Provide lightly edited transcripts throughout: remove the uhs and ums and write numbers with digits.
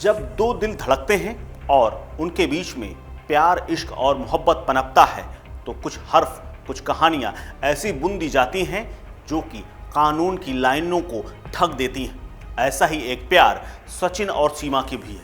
जब दो दिल धड़कते हैं और उनके बीच में प्यार, इश्क और मोहब्बत पनपता है तो कुछ हर्फ, कुछ कहानियां ऐसी बुन दी जाती हैं जो कि कानून की लाइनों को ठग देती हैं। ऐसा ही एक प्यार सचिन और सीमा की भी है,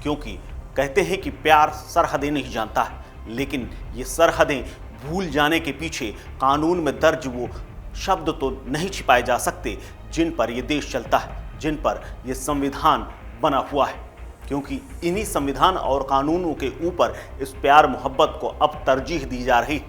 क्योंकि कहते हैं कि प्यार सरहदें नहीं जानता है, लेकिन ये सरहदें भूल जाने के पीछे कानून में दर्ज वो शब्द तो नहीं छिपाए जा सकते जिन पर ये देश चलता है, जिन पर ये संविधान बना हुआ है। क्योंकि इन्हीं संविधान और कानूनों के ऊपर इस प्यार मोहब्बत को अब तरजीह दी जा रही है,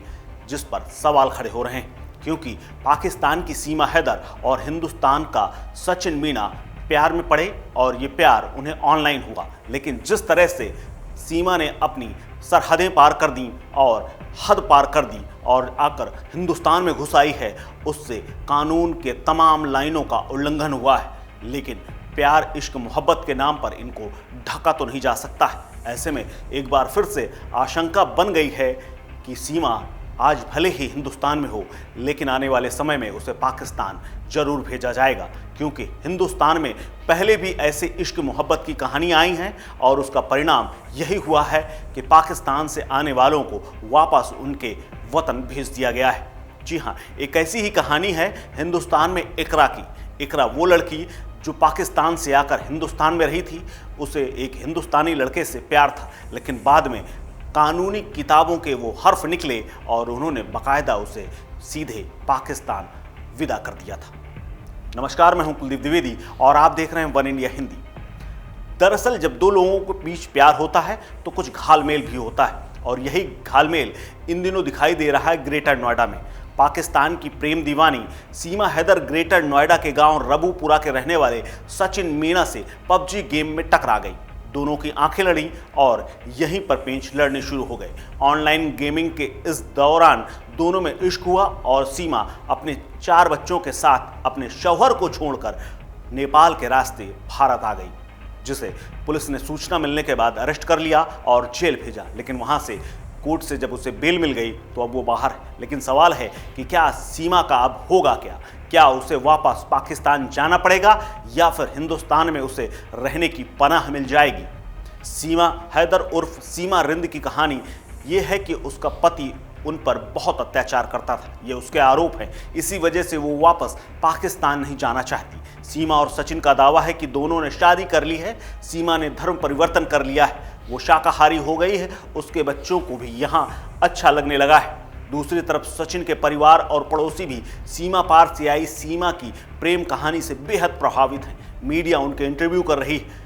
जिस पर सवाल खड़े हो रहे हैं। क्योंकि पाकिस्तान की सीमा हैदर और हिंदुस्तान का सचिन मीना प्यार में पड़े और ये प्यार उन्हें ऑनलाइन हुआ, लेकिन जिस तरह से सीमा ने अपनी सरहदें पार कर दी और हद पार कर दी और आकर हिंदुस्तान में घुस आई है, उससे कानून के तमाम लाइनों का उल्लंघन हुआ है। लेकिन प्यार, इश्क, मोहब्बत के नाम पर इनको ढका तो नहीं जा सकता है। ऐसे में एक बार फिर से आशंका बन गई है कि सीमा आज भले ही हिंदुस्तान में हो, लेकिन आने वाले समय में उसे पाकिस्तान जरूर भेजा जाएगा, क्योंकि हिंदुस्तान में पहले भी ऐसे इश्क मोहब्बत की कहानियां आई हैं और उसका परिणाम यही हुआ है कि पाकिस्तान से आने वालों को वापस उनके वतन भेज दिया गया है। जी हाँ, एक ऐसी ही कहानी है हिंदुस्तान में इकरा की। इकरा वो लड़की जो पाकिस्तान से आकर हिंदुस्तान में रही थी, उसे एक हिंदुस्तानी लड़के से प्यार था, लेकिन बाद में कानूनी किताबों के वो हर्फ निकले और उन्होंने बाकायदा उसे सीधे पाकिस्तान विदा कर दिया था। नमस्कार, मैं हूं कुलदीप द्विवेदी और आप देख रहे हैं वन इंडिया हिंदी। दरअसल जब दो लोगों को बीच प्यार होता है तो कुछ घालमेल भी होता है, और यही घालमेल इन दिनों दिखाई दे रहा है ग्रेटर नोएडा में। पाकिस्तान की प्रेम दीवानी सीमा हैदर ग्रेटर नोएडा के गांव रबूपुरा के रहने वाले सचिन मीना से पबजी गेम में टकरा गई। दोनों की आंखें लड़ी और यहीं पर पेंच लड़ने शुरू हो गए। ऑनलाइन गेमिंग के इस दौरान दोनों में इश्क हुआ और सीमा अपने 4 बच्चों के साथ अपने शौहर को छोड़कर नेपाल के रास्ते भारत आ गई, जिसे पुलिस ने सूचना मिलने के बाद अरेस्ट कर लिया और जेल भेजा। लेकिन वहां से कोर्ट से जब उसे बेल मिल गई तो अब वो बाहर है। लेकिन सवाल है कि क्या सीमा का अब होगा क्या? क्या उसे वापस पाकिस्तान जाना पड़ेगा या फिर हिंदुस्तान में उसे रहने की पनाह मिल जाएगी? सीमा हैदर उर्फ सीमा रिंद की कहानी ये है कि उसका पति उन पर बहुत अत्याचार करता था, ये उसके आरोप हैं। इसी वजह से वो वापस पाकिस्तान नहीं जाना चाहती। सीमा और सचिन का दावा है कि दोनों ने शादी कर ली है। सीमा ने धर्म परिवर्तन कर लिया है, वो शाकाहारी हो गई है, उसके बच्चों को भी यहाँ अच्छा लगने लगा है। दूसरी तरफ सचिन के परिवार और पड़ोसी भी सीमा पार से आई सीमा की प्रेम कहानी से बेहद प्रभावित हैं। मीडिया उनके इंटरव्यू कर रही है,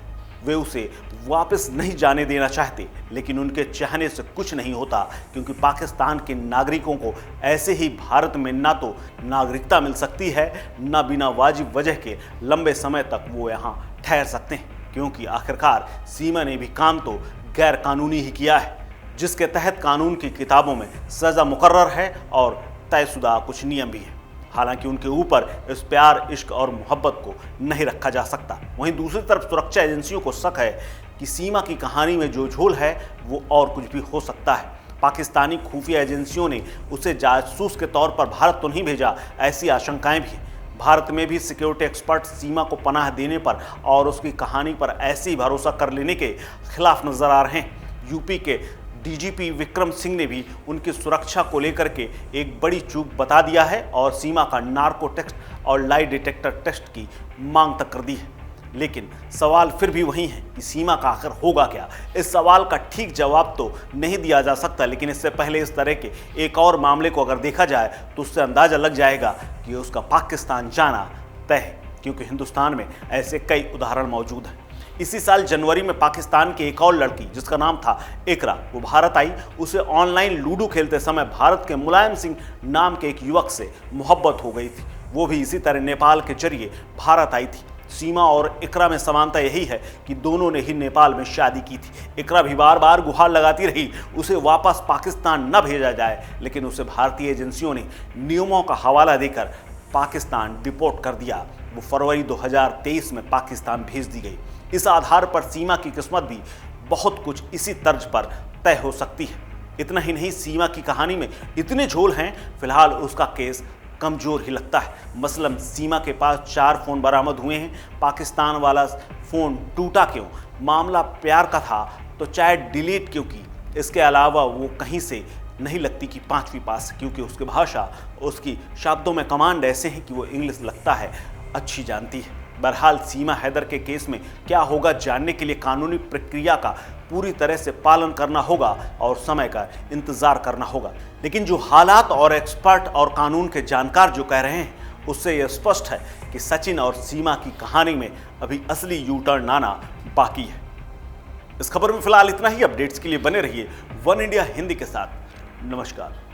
वे उसे वापस नहीं जाने देना चाहते, लेकिन उनके चाहने से कुछ नहीं होता, क्योंकि पाकिस्तान के नागरिकों को ऐसे ही भारत में ना तो नागरिकता मिल सकती है, ना बिना वाजिब वजह के लंबे समय तक वो यहाँ ठहर सकते हैं। क्योंकि आखिरकार सीमा ने भी काम तो गैर कानूनी ही किया है, जिसके तहत कानून की किताबों में सज़ा मुकर्रर है और तयशुदा कुछ नियम भी है। हालांकि उनके ऊपर इस प्यार, इश्क और मोहब्बत को नहीं रखा जा सकता। वहीं दूसरी तरफ सुरक्षा एजेंसियों को शक है कि सीमा की कहानी में जो झोल है वो और कुछ भी हो सकता है। पाकिस्तानी खुफिया एजेंसियों ने उसे जासूस के तौर पर भारत तो नहीं भेजा, ऐसी आशंकाएं भी हैं। भारत में भी सिक्योरिटी एक्सपर्ट सीमा को पनाह देने पर और उसकी कहानी पर ऐसे ही भरोसा कर लेने के खिलाफ नजर आ रहे हैं। यूपी के डीजीपी विक्रम सिंह ने भी उनकी सुरक्षा को लेकर के एक बड़ी चूक बता दिया है और सीमा का नार्को टेस्ट और लाई डिटेक्टर टेस्ट की मांग तक कर दी है। लेकिन सवाल फिर भी वही है कि सीमा का आखिर होगा क्या? इस सवाल का ठीक जवाब तो नहीं दिया जा सकता, लेकिन इससे पहले इस तरह के एक और मामले को अगर देखा जाए तो उससे अंदाजा लग जाएगा कि उसका पाकिस्तान जाना तय है, क्योंकि हिंदुस्तान में ऐसे कई उदाहरण मौजूद हैं। इसी साल जनवरी में पाकिस्तान की एक और लड़की जिसका नाम था इकरा, वो भारत आई। उसे ऑनलाइन लूडो खेलते समय भारत के मुलायम सिंह नाम के एक युवक से मोहब्बत हो गई थी। वो भी इसी तरह नेपाल के जरिए भारत आई थी। सीमा और इकरा में समानता यही है कि दोनों ने ही नेपाल में शादी की थी। इकरा भी बार बार गुहार लगाती रही उसे वापस पाकिस्तान न भेजा जाए, लेकिन उसे भारतीय एजेंसियों ने नियमों का हवाला देकर पाकिस्तान डिपोर्ट कर दिया। वो फरवरी 2023 में पाकिस्तान भेज दी गई। इस आधार पर सीमा की किस्मत भी बहुत कुछ इसी तर्ज पर तय हो सकती है। इतना ही नहीं, सीमा की कहानी में इतने झोल हैं, फिलहाल उसका केस कमजोर ही लगता है। मसलन सीमा के पास 4 फ़ोन बरामद हुए हैं। पाकिस्तान वाला फ़ोन टूटा क्यों? मामला प्यार का था तो चैट डिलीट क्यों की, इसके अलावा वो कहीं से नहीं लगती कि पांचवी पास, क्योंकि उसकी भाषा, उसकी शब्दों में कमांड ऐसे हैं कि वो इंग्लिश लगता है अच्छी जानती है। बहरहाल सीमा हैदर के केस में क्या होगा जानने के लिए कानूनी प्रक्रिया का पूरी तरह से पालन करना होगा और समय का इंतजार करना होगा। लेकिन जो हालात और एक्सपर्ट और कानून के जानकार जो कह रहे हैं उससे यह स्पष्ट है कि सचिन और सीमा की कहानी में अभी असली यू टर्न आना बाकी है। इस खबर में फिलहाल इतना ही। अपडेट्स के लिए बने रहिए वन इंडिया हिंदी के साथ। नमस्कार।